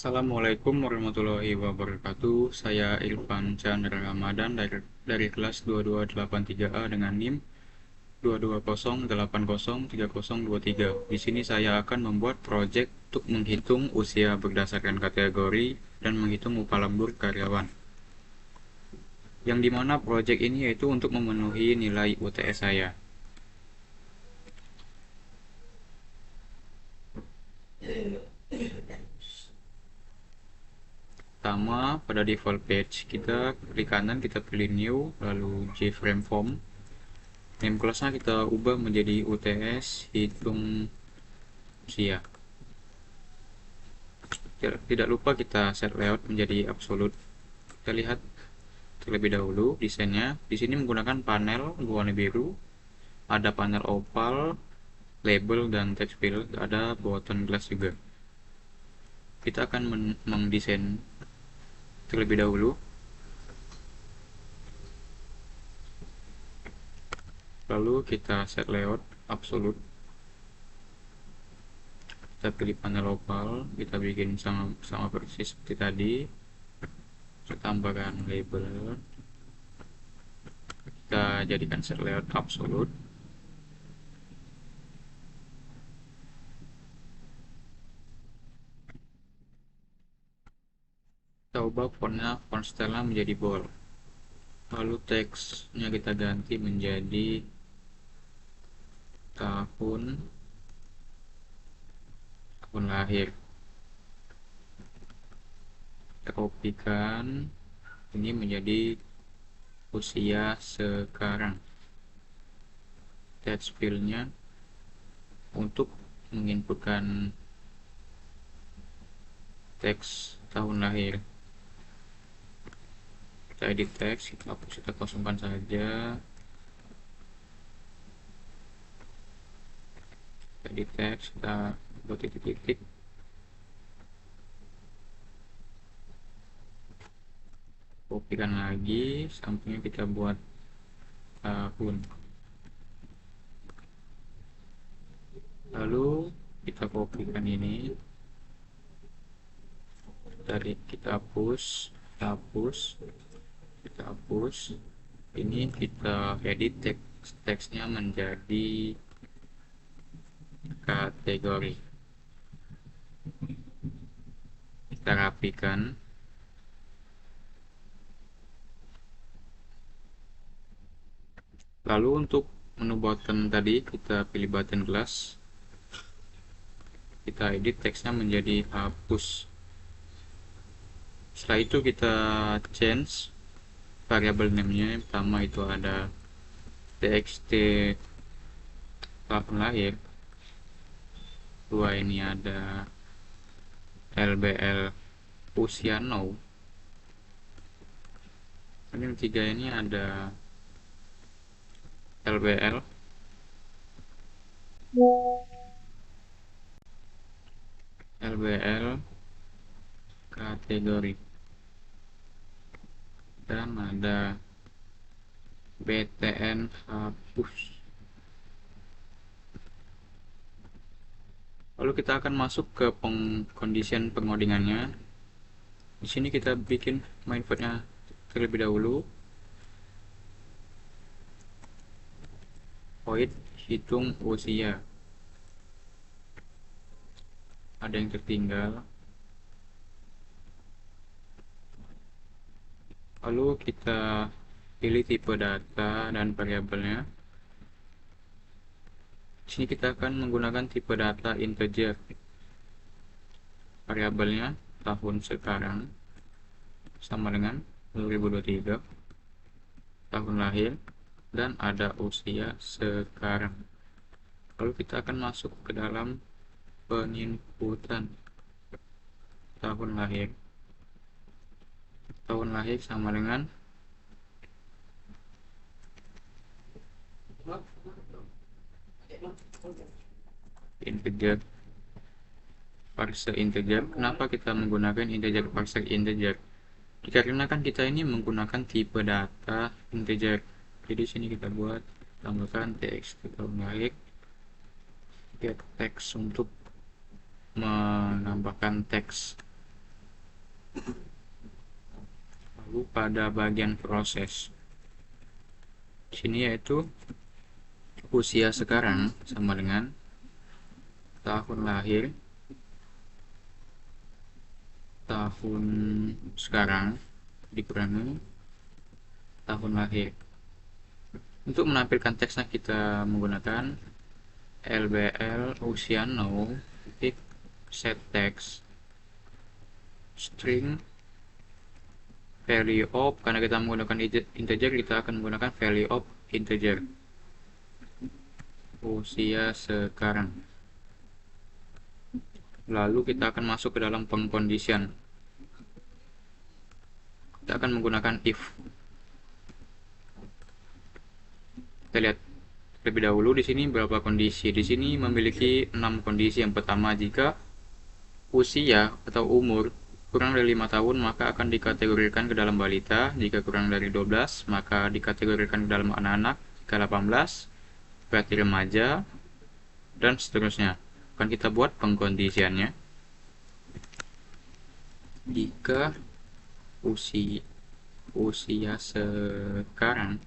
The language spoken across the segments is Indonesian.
Assalamualaikum warahmatullahi wabarakatuh. Saya Irfan Chandra Ramadan dari kelas 2283A dengan NIM 220803023. Di sini saya akan membuat proyek untuk menghitung usia berdasarkan kategori dan menghitung upah lembur karyawan. Yang dimana proyek ini yaitu untuk memenuhi nilai UTS saya. Pertama, pada default page, kita klik kanan, kita pilih new, lalu JFrame Form. Name kelasnya kita ubah menjadi UTS hitung usia. Tidak lupa kita set layout menjadi absolute. Kita lihat terlebih dahulu desainnya. Di sini menggunakan panel warna biru, ada panel opal, label dan text field, ada button glass juga. Kita akan mendesain terlebih dahulu. Lalu kita set layout absolute. Kita pilih panel opal, kita bikin sama persis seperti tadi. Kita tambahkan label, kita jadikan set layout absolute. Kita ubah font style menjadi bold, lalu teksnya kita ganti menjadi tahun lahir. Kita kopikan ini menjadi usia sekarang. Text fieldnya untuk menginputkan teks tahun lahir. Kita edit teks, kita hapus, kita kosongkan saja. Kita edit teks, kita buat titik-titik. Kopikan lagi, sampingnya kita buat tahun. Lalu kita kopikan ini, dari kita hapus, ini kita edit teksnya menjadi kategori. Kita rapikan. Lalu untuk menu button tadi, kita pilih button glass. Kita edit teksnya menjadi hapus. Setelah itu kita change variabel name-nya. Yang pertama itu ada txt tahun lahir. Dua ini ada lbl usia now. Dan yang tiga ini ada lbl kategori, dan ada btn hapus. Lalu kita akan masuk ke condition pengodingannya. Di sini kita bikin main methodnya terlebih dahulu. Void hitung usia. Ada yang tertinggal. Lalu kita pilih tipe data dan variabelnya. Di sini kita akan menggunakan tipe data integer. Variabelnya tahun sekarang sama dengan 2023, tahun lahir, dan ada usia sekarang. Lalu kita akan masuk ke dalam peninputan tahun lahir. Tahun lahir sama dengan integer parser integer. Kenapa kita menggunakan integer parser integer? Dikarenakan kita ini menggunakan tipe data integer. Jadi sini kita buat tambahkan txt tahun lahir, get text untuk menambahkan teks. Lalu pada bagian proses, di sini yaitu usia sekarang sama dengan tahun lahir, tahun sekarang dikurangi tahun lahir. Untuk menampilkan teksnya kita menggunakan LBL usia no titik set text string value of, karena kita menggunakan integer kita akan menggunakan value of integer usia sekarang. Lalu kita akan masuk ke dalam pengkondisian. Kita akan menggunakan if. Kita lihat lebih dahulu di sini berapa kondisi. Di sini memiliki 6 kondisi. Yang pertama, jika usia atau umur kurang dari 5 tahun maka akan dikategorikan ke dalam balita. Jika kurang dari 12 maka dikategorikan ke dalam anak-anak. Jika 18 berarti remaja, dan seterusnya. Akan kita buat pengkondisiannya. Jika usia sekarang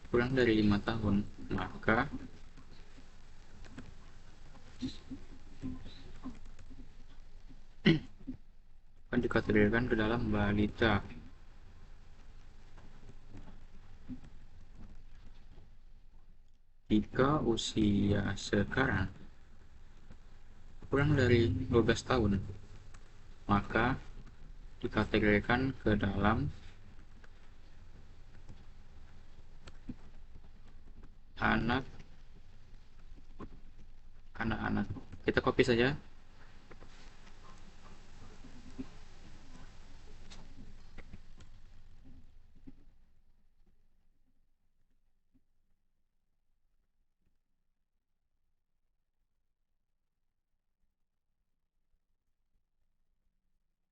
kurang dari 5 tahun maka akan dikategorikan ke dalam balita. Jika usia sekarang kurang dari 12 tahun maka dikategorikan ke dalam anak-anak. Kita copy saja.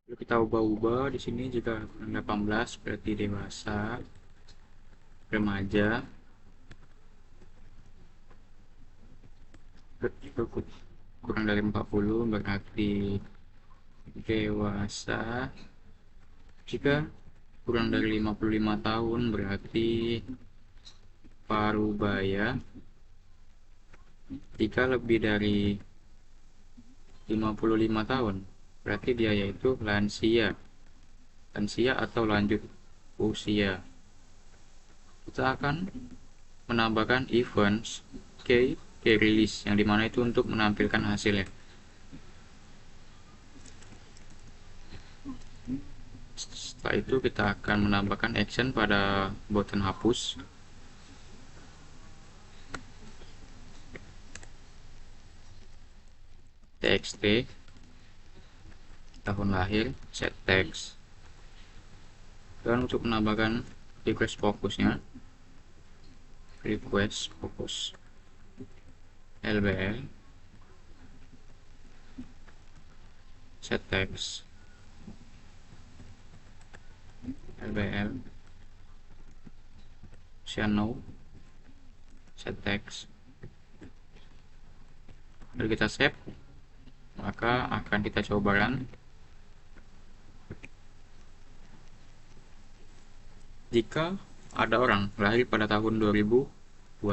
Lalu kita ubah-ubah di sini, jika 18 berarti dewasa, remaja, kurang dari 40 berarti dewasa, jika kurang dari 55 tahun berarti parubaya, jika lebih dari 55 tahun berarti dia yaitu lansia atau lanjut usia. Kita akan menambahkan events key release, yang dimana itu untuk menampilkan hasilnya. Setelah itu kita akan menambahkan action pada button hapus. txt tahun lahir set text, dan untuk menambahkan request fokusnya, request fokus lbl set text lbl channel set text. Lalu kita save, maka akan kita coba run. Jika ada orang lahir pada tahun 2021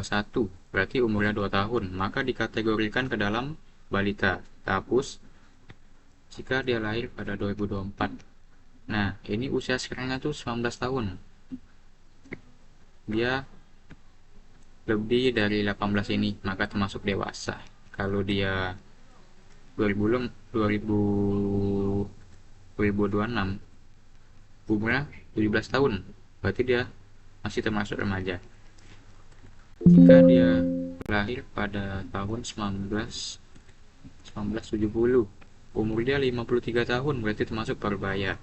berarti umurnya 2 tahun, maka dikategorikan ke dalam balita. Kita hapus. Jika dia lahir pada 2024, nah ini usia sekarangnya tuh 19 tahun, dia lebih dari 18 ini maka termasuk dewasa. Kalau dia 2026 umurnya 17 tahun berarti dia masih termasuk remaja. Jika dia lahir pada tahun 1970 umur dia 53 tahun berarti termasuk parubaya.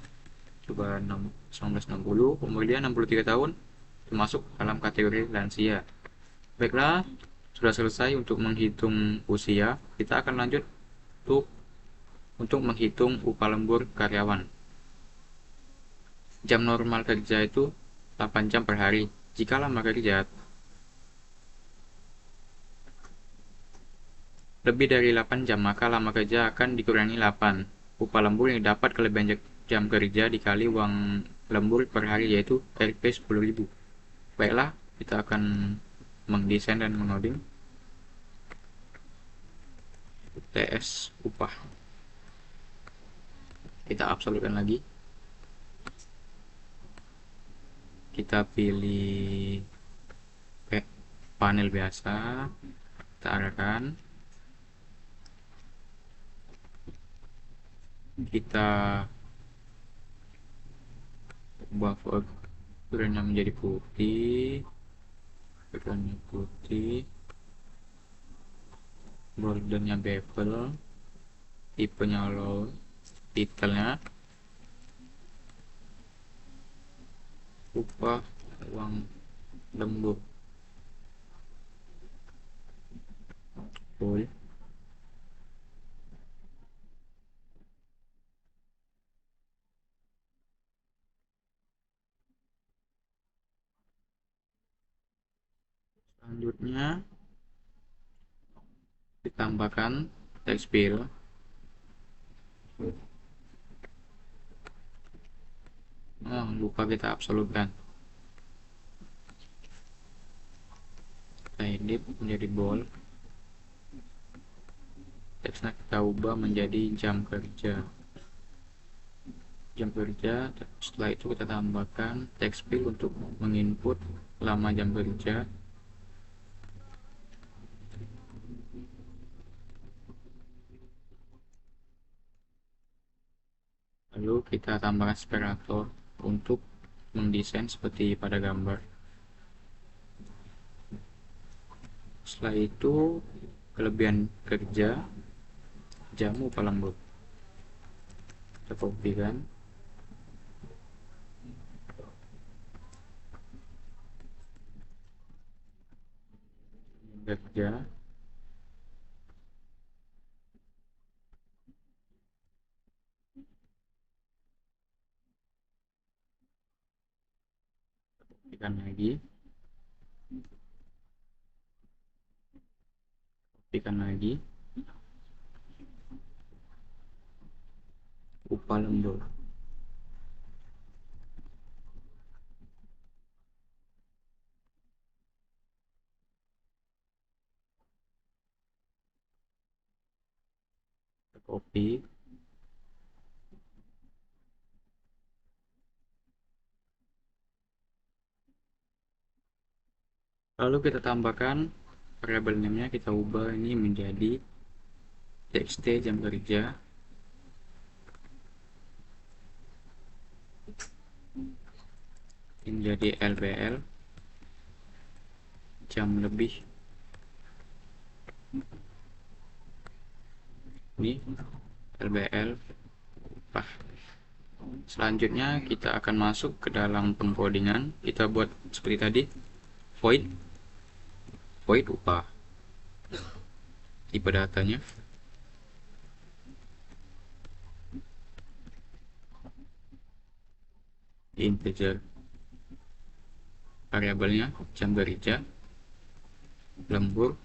Coba 1960 umur dia 63 tahun termasuk dalam kategori lansia. Baiklah, sudah selesai untuk menghitung usia. Kita akan lanjut untuk menghitung upah lembur karyawan. Jam normal kerja itu 8 jam per hari. Jika lama kerja lebih dari 8 jam maka lama kerja akan dikurangi 8. Upah lembur yang dapat jam kerja dikali uang lembur per hari, yaitu Rp 10.000. Baiklah, kita akan mendesain dan mengoding TS upah. Kita absolutkan lagi, kita pilih panel biasa, kita arahkan, kita ubah backgroundnya menjadi putih, bordernya bevel, tipenya low, detailnya upah uang lembur full. Selanjutnya ditambahkan text fill. Lupa kita absolutkan, kita edit menjadi bold, teksnya kita ubah menjadi jam kerja. Setelah itu kita tambahkan text field untuk menginput lama jam kerja. Lalu kita tambahkan separator untuk mendesain seperti pada gambar. Setelah itu kelebihan kerja, jam upah lembur, kita kopikan, kerja, kopikan lagi, upah lembur, copy, lalu kita tambahkan variabel name-nya, kita ubah ini menjadi txt jam kerja, ini menjadi LBL jam lebih, ini LBL upah. Selanjutnya kita akan masuk ke dalam pengkodingan. Kita buat seperti tadi, void upah, tipe datanya integer, variabelnya jam kerja, lembur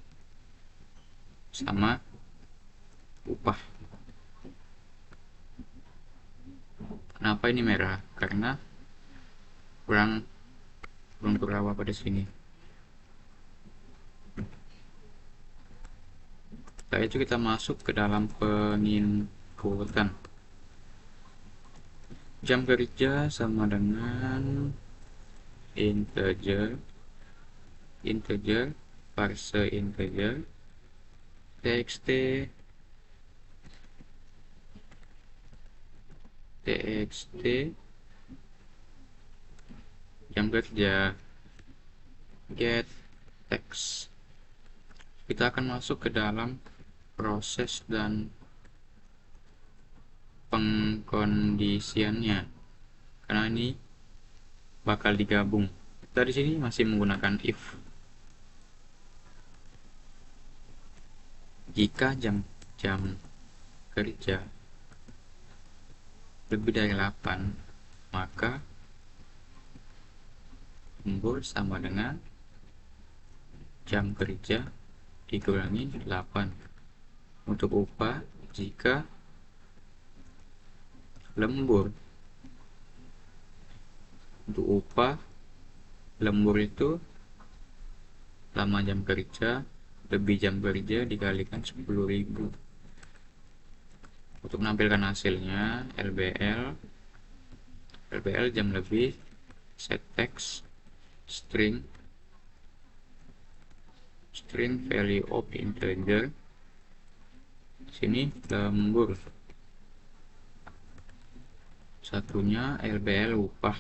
sama upah. Kenapa ini merah? Karena kurang berapa pada sini. Setelah itu kita masuk ke dalam penginputan. Jam kerja sama dengan integer parse integer txt jam kerja get text. Kita akan masuk ke dalam proses dan pengkondisiannya, karena ini bakal digabung. Kita di sini masih menggunakan if. Jika jam kerja lebih dari 8, maka lembur sama dengan jam kerja dikurangi 8. Untuk upah, jika lembur Untuk upah lembur itu lama jam kerja lebih jam kerja dikalikan 10.000. Untuk menampilkan hasilnya, LBL jam lebih, set text, string value of integer, sini lembur, satunya LBL upah,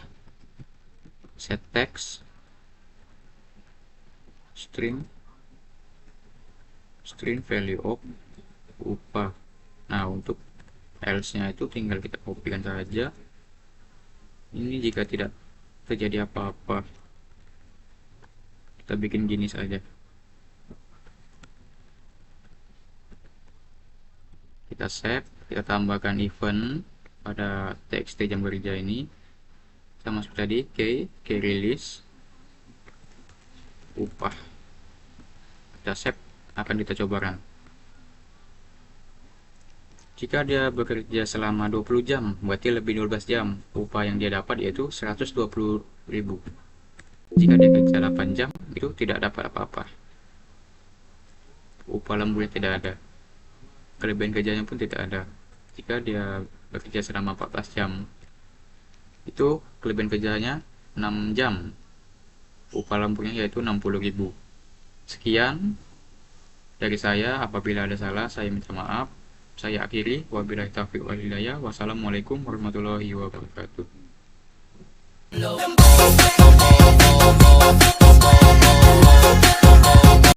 set text, string value of upah. Nah, untuk else nya itu tinggal kita kopikan saja. Ini jika tidak terjadi apa-apa, kita bikin gini saja. Kita save, kita tambahkan event pada txt jam kerja ini. Kita masuk tadi key release upah. Kita save, akan kita coba run. Jika dia bekerja selama 20 jam, berarti lebih 12 jam. Upah yang dia dapat yaitu 120.000. Jika dia kerja 8 jam, itu tidak dapat apa-apa. Upah lemburnya tidak ada. Kelebihan kerjanya pun tidak ada. Jika dia bekerja selama 14 jam, itu kelebihan kerjanya 6 jam. Upah lemburnya yaitu 60.000. Sekian dari saya. Apabila ada salah, saya minta maaf. Saya akhiri. Wabillahi taufiq wal hidayah. Wassalamualaikum warahmatullahi wabarakatuh.